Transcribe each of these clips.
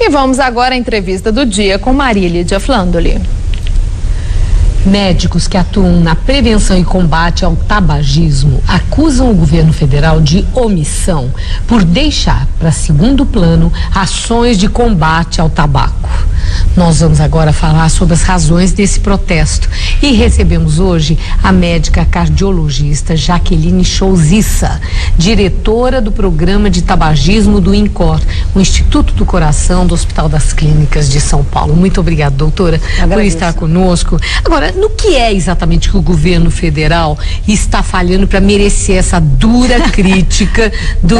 E vamos agora à entrevista do dia com Marília Flandoli. Médicos que atuam na prevenção e combate ao tabagismo acusam o governo federal de omissão por deixar para segundo plano ações de combate ao tabaco. Nós vamos agora falar sobre as razões desse protesto e recebemos hoje a médica cardiologista Jaqueline Chouzissa, diretora do programa de tabagismo do INCOR, o Instituto do Coração do Hospital das Clínicas de São Paulo. Muito obrigada, doutora, por estar conosco. Agora, no que é exatamente que o governo federal está falhando para merecer essa dura crítica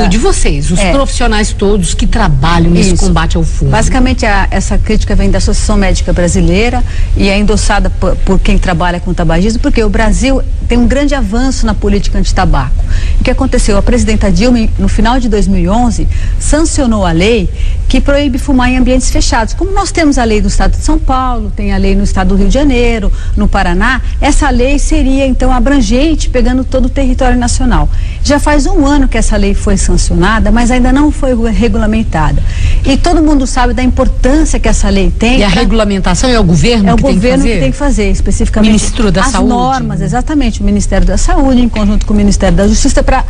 de vocês, os profissionais todos que trabalham nesse combate ao fumo? Basicamente, essa crítica vem da Associação Médica Brasileira e é endossada por quem trabalha com tabagismo, porque o Brasil tem um grande avanço na política antitabaco. O que aconteceu? A presidenta Dilma, no final de 2011, sancionou a lei que proíbe fumar em ambientes fechados. Como nós temos a lei do estado de São Paulo, tem a lei no estado do Rio de Janeiro, no Paraná, essa lei seria então abrangente, pegando todo o território nacional. Já faz um ano que essa lei foi sancionada, mas ainda não foi regulamentada. E todo mundo sabe da importância que essa lei tem. E a regulamentação é o governo que tem que fazer? É o governo que tem que fazer, especificamente. O Ministério da Saúde. As normas, exatamente, o Ministério da Saúde, em conjunto com o Ministério da Justiça, para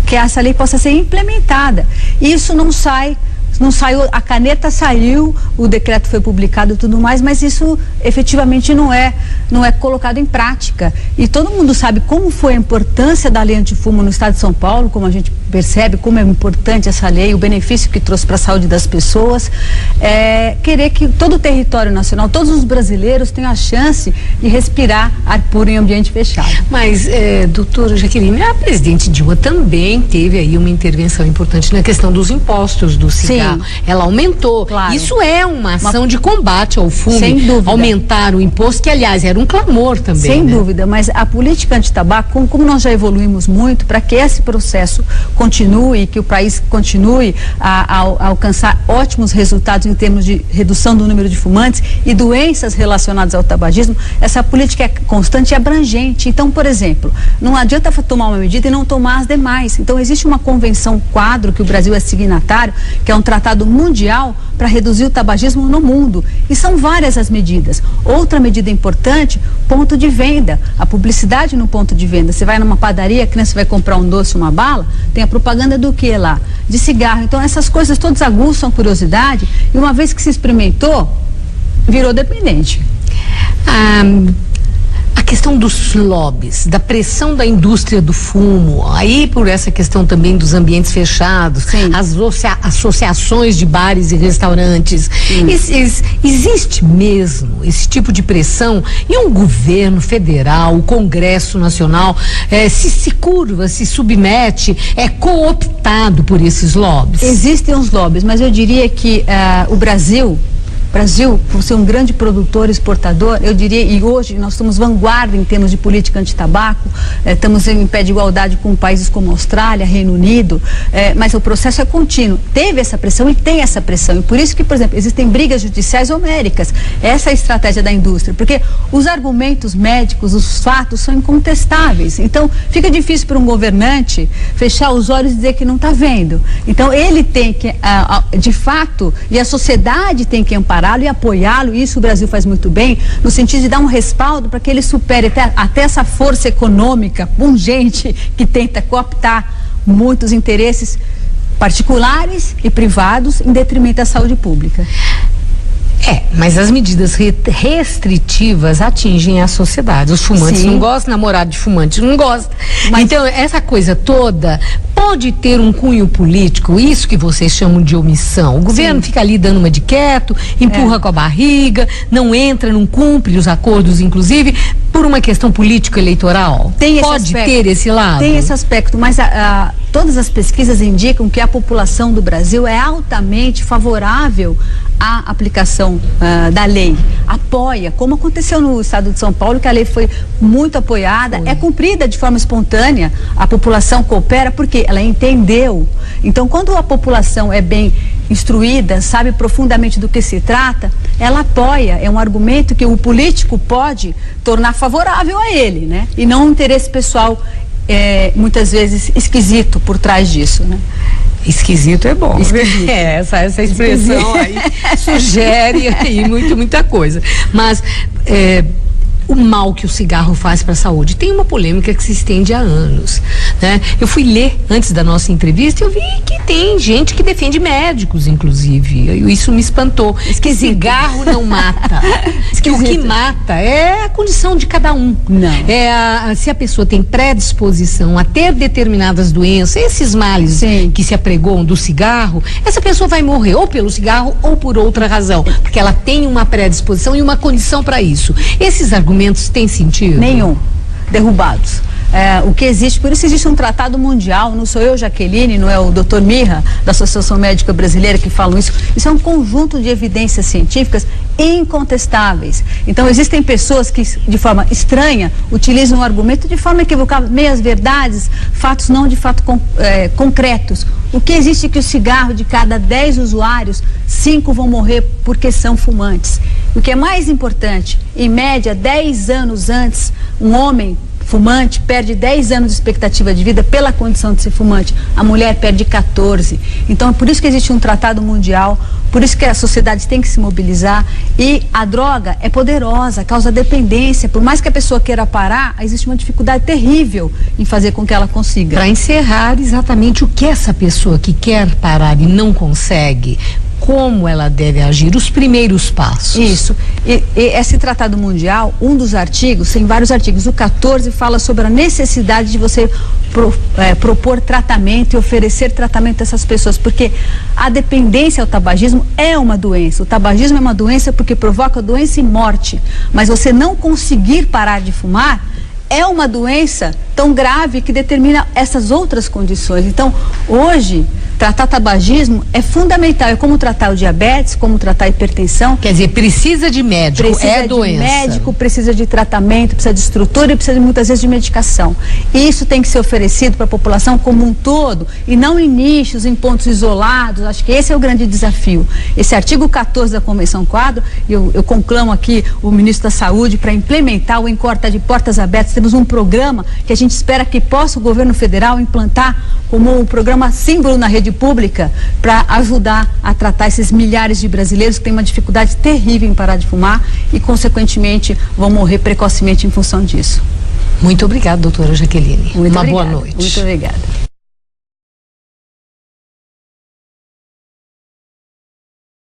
que essa lei possa ser implementada. E isso não saiu, a caneta saiu, o decreto foi publicado e tudo mais, mas isso efetivamente não é colocado em prática. E todo mundo sabe como foi a importância da lei antifumo no estado de São Paulo, como a gente percebe como é importante essa lei, o benefício que trouxe para a saúde das pessoas. Querer que todo o território nacional, todos os brasileiros tenham a chance de respirar ar puro em ambiente fechado. Mas, doutora Jaqueline, a presidente Dilma também teve aí uma intervenção importante na questão dos impostos do cigarro. Sim. Ela aumentou. Claro. Isso é uma ação de combate ao fumo. Sem dúvida. Aumentar o imposto, que aliás era um clamor também. Sem dúvida, mas a política antitabaco, como nós já evoluímos muito, para que esse processo continue, que o país continue a alcançar ótimos resultados em termos de redução do número de fumantes e doenças relacionadas ao tabagismo, essa política é constante e abrangente. Então, por exemplo, não adianta tomar uma medida e não tomar as demais. Então, existe uma convenção quadro que o Brasil é signatário, que é um tratado mundial para reduzir o tabagismo no mundo. E são várias as medidas. Outra medida importante, ponto de venda. A publicidade no ponto de venda. Você vai numa padaria, a criança vai comprar um doce, uma bala, tem a propaganda do que lá? De cigarro. Então essas coisas todas aguçam a curiosidade e uma vez que se experimentou, virou dependente. A questão dos lobbies, da pressão da indústria do fumo, aí por essa questão também dos ambientes fechados, sim, as associações de bares e restaurantes, existe mesmo esse tipo de pressão e um governo federal, o Congresso Nacional, se curva, se submete, é cooptado por esses lobbies? Existem os lobbies, mas eu diria que o Brasil, por ser um grande produtor, exportador, eu diria, e hoje nós somos vanguarda em termos de política antitabaco, estamos em pé de igualdade com países como Austrália, Reino Unido, mas o processo é contínuo. Teve essa pressão e tem essa pressão, e por isso que, por exemplo, existem brigas judiciais homéricas. Essa é a estratégia da indústria, porque os argumentos médicos, os fatos são incontestáveis. Então, fica difícil para um governante fechar os olhos e dizer que não está vendo. Então, ele tem que, de fato, e a sociedade tem que amparar e apoiá-lo, e isso o Brasil faz muito bem, no sentido de dar um respaldo para que ele supere até essa força econômica pungente que tenta cooptar muitos interesses particulares e privados em detrimento da saúde pública. Mas as medidas restritivas atingem a sociedade. Os fumantes não gostam, namorado de fumante não gosta. Então, essa coisa toda pode ter um cunho político, isso que vocês chamam de omissão. O governo fica ali dando uma de quieto, empurra com a barriga, não entra, não cumpre os acordos, inclusive, por uma questão político-eleitoral. Pode ter esse lado? Tem esse aspecto, mas todas as pesquisas indicam que a população do Brasil é altamente favorável à aplicação da lei, apoia, como aconteceu no estado de São Paulo, que a lei foi muito apoiada, é cumprida de forma espontânea, a população coopera porque ela entendeu. Então, quando a população é bem instruída, sabe profundamente do que se trata, ela apoia, é um argumento que o político pode tornar favorável a ele, né? E não um interesse pessoal muitas vezes esquisito por trás disso, né? Esquisito é bom. Esquisito. Essa expressão aí sugere aí muita coisa. Mas o mal que o cigarro faz para a saúde tem uma polêmica que se estende há anos, né? Eu fui ler antes da nossa entrevista e eu vi que tem gente que defende médicos, inclusive. Isso me espantou. Que cigarro não mata. Que o que mata é a condição de cada um. Não. Se a pessoa tem predisposição a ter determinadas doenças, esses males que se apregoam do cigarro, essa pessoa vai morrer ou pelo cigarro ou por outra razão, porque ela tem uma predisposição e uma condição para isso. Esses argumentos têm sentido? Nenhum. Derrubados. O que existe, por isso existe um tratado mundial, não sou eu, Jaqueline, não é o Dr. Mirra, da Associação Médica Brasileira, que falam isso. Isso é um conjunto de evidências científicas incontestáveis. Então, existem pessoas que, de forma estranha, utilizam o argumento de forma equivocada, meias verdades, fatos não de fato concretos. O que existe é que o cigarro, de cada 10 usuários, 5 vão morrer porque são fumantes. O que é mais importante, em média, 10 anos antes, um homem fumante perde 10 anos de expectativa de vida pela condição de ser fumante. A mulher perde 14. Então, é por isso que existe um tratado mundial, por isso que a sociedade tem que se mobilizar. E a droga é poderosa, causa dependência. Por mais que a pessoa queira parar, existe uma dificuldade terrível em fazer com que ela consiga. Para encerrar, exatamente o que essa pessoa que quer parar e não consegue, como ela deve agir, os primeiros passos. Isso. E esse tratado mundial, um dos artigos, tem vários artigos, o 14 fala sobre a necessidade de você propor tratamento e oferecer tratamento a essas pessoas, porque a dependência ao tabagismo é uma doença. O tabagismo é uma doença porque provoca doença e morte, mas você não conseguir parar de fumar é uma doença tão grave que determina essas outras condições. Então, hoje, tratar tabagismo é fundamental. É como tratar o diabetes, como tratar a hipertensão. Quer dizer, precisa de médico, precisa doença. Precisa de médico, precisa de tratamento, precisa de estrutura e precisa muitas vezes de medicação. E isso tem que ser oferecido para a população como um todo e não em nichos, em pontos isolados. Acho que esse é o grande desafio. Esse artigo 14 da Convenção Quadro, eu conclamo aqui o ministro da Saúde para implementar o Encorta de Portas Abertas. Temos um programa que a gente espera que possa o governo federal implantar como um programa símbolo na rede pública para ajudar a tratar esses milhares de brasileiros que têm uma dificuldade terrível em parar de fumar e, consequentemente, vão morrer precocemente em função disso. Muito obrigada, doutora Jaqueline. Muito Uma obrigada. boa noite. Muito obrigada.